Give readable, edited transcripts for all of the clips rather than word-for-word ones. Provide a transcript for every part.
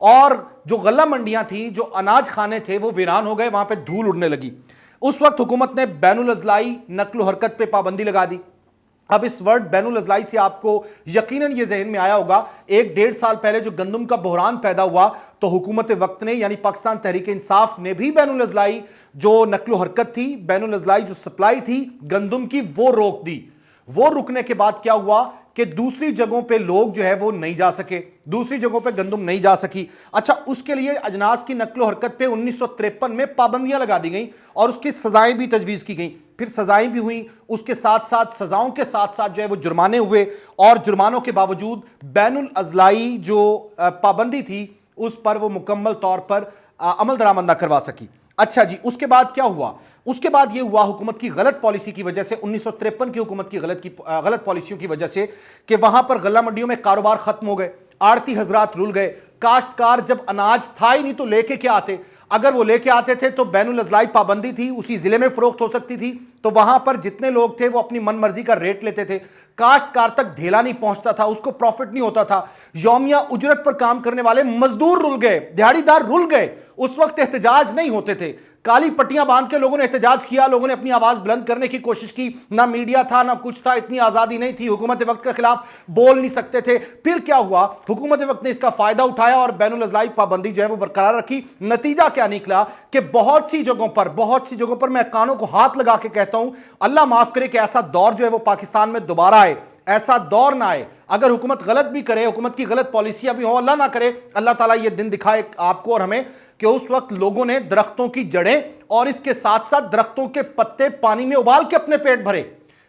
اور جو غلہ منڈیاں تھیں, جو اناج خانے تھے, وہ ویران ہو گئے, وہاں پہ دھول اڑنے لگی. اس وقت حکومت نے بین الاضلاعی نقل و حرکت پہ پابندی لگا دی. اب اس ورڈ بین الاضلاعی سے آپ کو یقیناً یہ ذہن میں آیا ہوگا, 1-1.5 سال پہلے جو گندم کا بحران پیدا ہوا تو حکومت وقت نے یعنی پاکستان تحریک انصاف نے بھی بین الاضلاعی جو نقل و حرکت تھی, بین الاضلاعی جو سپلائی تھی گندم کی, وہ روک دی. وہ رکنے کے بعد کیا ہوا کہ دوسری جگہوں پہ لوگ جو ہے وہ نہیں جا سکے, دوسری جگہوں پہ گندم نہیں جا سکی. اچھا, اس کے لیے اجناس کی نقل و حرکت پہ 1953 میں پابندیاں لگا دی گئیں اور اس کی سزائیں بھی تجویز کی گئیں. پھر سزائیں بھی ہوئیں, اس کے ساتھ ساتھ سزاؤں کے ساتھ ساتھ جو ہے وہ جرمانے ہوئے, اور جرمانوں کے باوجود بین الاضلاعی جو پابندی تھی اس پر وہ مکمل طور پر عمل درآمد نہ کروا سکی. اچھا جی, اس کے بعد کیا ہوا؟ اس کے بعد یہ ہوا حکومت کی غلط پالیسی کی وجہ سے, 1953 کی حکومت کی غلط پالیسیوں کی وجہ سے, کہ وہاں پر غلہ منڈیوں میں کاروبار ختم ہو گئے, آڑتی حضرات رل گئے. کاشتکار جب اناج تھا ہی نہیں تو لے کے کیا آتے؟ اگر وہ لے کے آتے تھے تو بین الاضلاعی پابندی تھی, اسی ضلع میں فروخت ہو سکتی تھی, تو وہاں پر جتنے لوگ تھے وہ اپنی من مرضی کا ریٹ لیتے تھے. کاشتکار تک ڈھیلا نہیں پہنچتا تھا, اس کو پروفٹ نہیں ہوتا تھا. یومیہ اجرت پر کام کرنے والے مزدور رل گئے, دیہڑی دار رل گئے. اس وقت احتجاج نہیں ہوتے تھے, کالی پٹیاں باندھ کے لوگوں نے احتجاج کیا, لوگوں نے اپنی آواز بلند کرنے کی کوشش کی. نہ میڈیا تھا نہ کچھ تھا, اتنی آزادی نہیں تھی, حکومت وقت کے خلاف بول نہیں سکتے تھے. پھر کیا ہوا؟ حکومت وقت نے اس کا فائدہ اٹھایا اور بین الاضلاعی پابندی جو ہے وہ برقرار رکھی. نتیجہ کیا نکلا کہ بہت سی جگہوں پر میں کانوں کو ہاتھ لگا کے کہتا ہوں, اللہ معاف کرے کہ ایسا دور جو ہے وہ پاکستان میں دوبارہ آئے, ایسا دور نہ آئے. اگر حکومت غلط بھی کرے, حکومت کی غلط پالیسیاں بھی ہوں, اللہ نہ کرے, اللہ تعالیٰ یہ دن دکھائے آپ کو اور ہمیں کہ اس وقت لوگوں نے درختوں کی جڑیں اور اس کے ساتھ ساتھ درختوں کے پتے پانی میں ابال کے اپنے پیٹ بھرے.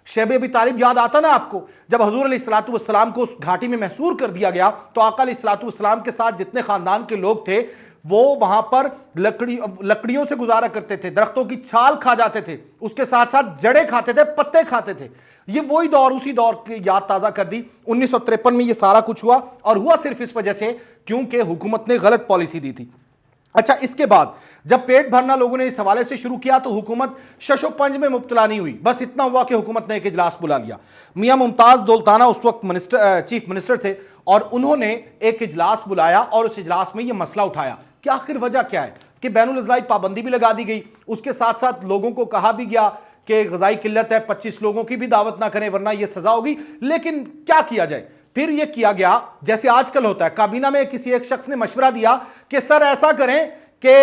شیب ابی طالب یاد آتا نا آپ کو, جب حضور علیہ الصلوۃ والسلام کو اس گھاٹی میں محصور کر دیا گیا تو آقا علیہ الصلوۃ والسلام کے ساتھ جتنے خاندان کے لوگ تھے وہ وہاں پر لکڑیوں سے گزارا کرتے تھے, درختوں کی چھال کھا جاتے تھے, اس کے ساتھ ساتھ جڑیں کھاتے تھے, پتے کھاتے تھے. یہ وہی دور, اسی دور کی یاد تازہ کر دی. 1953 میں یہ سارا کچھ ہوا, اور ہوا صرف اس وجہ سے کیونکہ حکومت نے غلط پالیسی دی تھی. اچھا, اس کے بعد جب پیٹ بھرنا لوگوں نے اس حوالے سے شروع کیا تو حکومت شش و پنج میں مبتلا نہیں ہوئی. بس اتنا ہوا کہ حکومت نے ایک اجلاس بلا لیا. میاں ممتاز دولتانہ اس وقت چیف منسٹر تھے, اور انہوں نے ایک اجلاس بلایا اور اس اجلاس میں یہ مسئلہ اٹھایا کہ آخر وجہ کیا ہے کہ بین الاضلاعی پابندی بھی لگا دی گئی, اس کے ساتھ ساتھ لوگوں کو کہا بھی گیا کہ غذائی قلت ہے, 25 لوگوں کی بھی دعوت نہ کریں ورنہ یہ سزا ہوگی. لیکن کیا کیا جائے؟ پھر یہ کیا گیا جیسے آج کل ہوتا ہے, کابینہ میں کسی ایک شخص نے مشورہ دیا کہ سر ایسا کریں کہ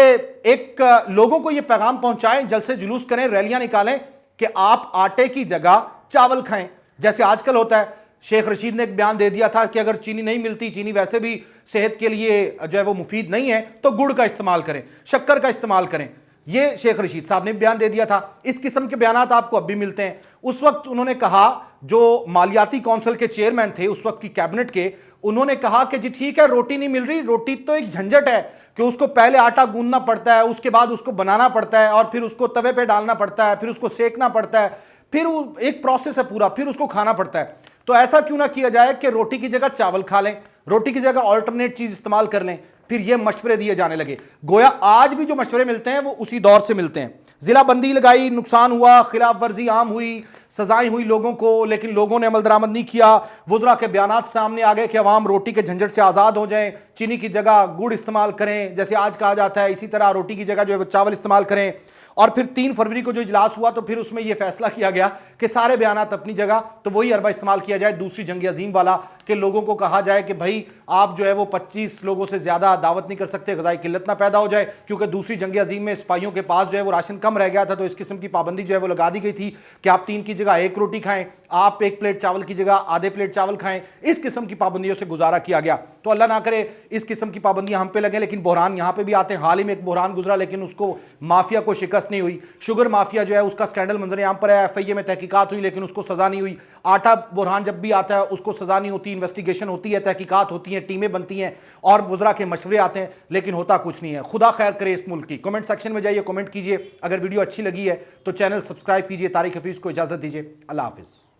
ایک لوگوں کو یہ پیغام پہنچائیں, جلسے جلوس کریں, ریلیاں نکالیں کہ آپ آٹے کی جگہ چاول کھائیں, جیسے آج کل ہوتا ہے. شیخ رشید نے ایک بیان دے دیا تھا کہ اگر چینی نہیں ملتی, چینی ویسے بھی صحت کے لیے جو ہے وہ مفید نہیں ہے, تو گڑ کا استعمال کریں, شکر کا استعمال کریں. یہ شیخ رشید صاحب نے بیان دے دیا تھا. اس قسم کے بیانات آپ کو اب بھی ملتے ہیں. اس وقت انہوں نے کہا, جو مالیاتی کونسل کے چیئرمین تھے اس وقت کی کیبنٹ کے, انہوں نے کہا کہ جی ٹھیک ہے روٹی نہیں مل رہی, روٹی تو ایک جھنجٹ ہے کہ اس کو پہلے آٹا گوندنا پڑتا ہے, اس کے بعد اس کو بنانا پڑتا ہے, اور پھر اس کو توے پہ ڈالنا پڑتا ہے, پھر اس کو سیکنا پڑتا ہے, پھر ایک پروسیس ہے پورا, پھر اس کو کھانا پڑتا ہے. تو ایسا کیوں نہ کیا جائے کہ روٹی کی جگہ چاول کھا لیں, روٹی کی جگہ آلٹرنیٹ چیز استعمال کر لیں. پھر یہ مشورے دیے جانے لگے. گویا آج بھی جو مشورے ملتے ہیں وہ اسی دور سے ملتے ہیں. ضلع بندی لگائی, نقصان ہوا, خلاف ورزی عام ہوئی, سزائیں ہوئی لوگوں کو, لیکن لوگوں نے عمل درآمد نہیں کیا. وزراء کے بیانات سامنے آ گئے کہ عوام روٹی کے جھنجھٹ سے آزاد ہو جائیں, چینی کی جگہ گڑ استعمال کریں جیسے آج کہا جاتا ہے, اسی طرح روٹی کی جگہ جو ہے وہ چاول استعمال کریں. اور پھر 3 فروری کو جو اجلاس ہوا تو پھر اس میں یہ فیصلہ کیا گیا کہ سارے بیانات اپنی جگہ, تو وہی حربہ استعمال کیا جائے دوسری جنگ عظیم والا, کہ لوگوں کو کہا جائے کہ بھائی آپ جو ہے وہ 25 لوگوں سے زیادہ دعوت نہیں کر سکتے, غذائی قلت نہ پیدا ہو جائے, کیونکہ دوسری جنگ عظیم میں سپاہیوں کے پاس جو ہے وہ راشن کم رہ گیا تھا. تو اس قسم کی پابندی جو ہے وہ لگا دی گئی تھی کہ آپ 3 کی جگہ 1 روٹی کھائیں, آپ 1 پلیٹ چاول کی جگہ آدھے پلیٹ چاول کھائیں. اس قسم کی پابندیوں سے گزارا کیا گیا. تو اللہ نہ کرے اس قسم کی پابندیاں ہم پہ لگیں, لیکن بحران یہاں پہ بھی آتے ہیں. حال ہی میں ایک بحران گزرا لیکن اس کو مافیا کو شکست نہیں ہوئی. شوگر مافیا جو ہے اس کا سکینڈل منظر عام پر ہے, FIA میں تحقیقات ہوئی لیکن اس کو سزا نہیں ہوئی. آٹا بحران جب بھی آتا ہے اس کو سزا نہیں ہوتی, انویسٹیگیشن ہوتی ہے, تحقیقات ہوتی ہیں, ٹیمیں بنتی ہیں اور وزراء کے مشورے آتے ہیں, لیکن ہوتا کچھ نہیں ہے. خدا خیر کرے اس ملک کی. کمنٹ سیکشن میں جائیے, کمنٹ کیجئے. اگر ویڈیو اچھی لگی ہے تو چینل سبسکرائب کیجئے. طارق حفیظ کو اجازت دیجئے. اللہ حافظ.